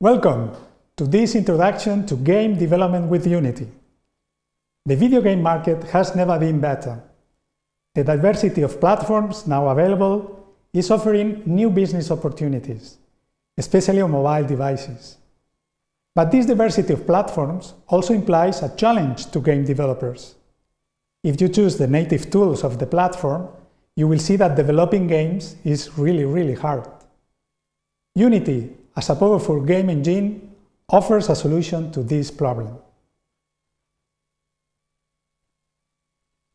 Welcome to this introduction to game development with Unity. The video game market has never been better. The diversity of platforms now available is offering new business opportunities, especially on mobile devices. But this diversity of platforms also implies a challenge to game developers. If you choose the native tools of the platform, you will see that developing games is really hard. Unity, as a powerful game engine, offers a solution to this problem.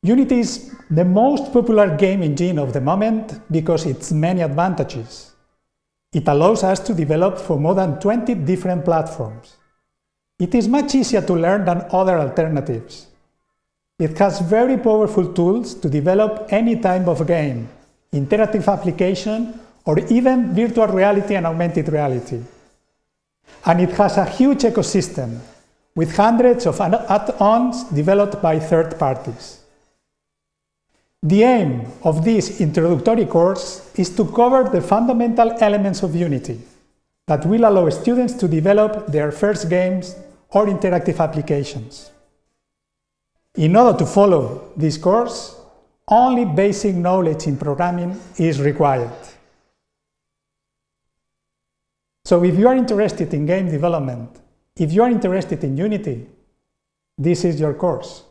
Unity is the most popular game engine of the moment because of its many advantages. It allows us to develop for more than 20 different platforms. It is much easier to learn than other alternatives. It has very powerful tools to develop any type of game, interactive application, or even virtual reality and augmented reality. And it has a huge ecosystem, with hundreds of add-ons developed by third parties. The aim of this introductory course is to cover the fundamental elements of Unity that will allow students to develop their first games or interactive applications. In order to follow this course, only basic knowledge in programming is required. So if you are interested in game development, if you are interested in Unity, this is your course.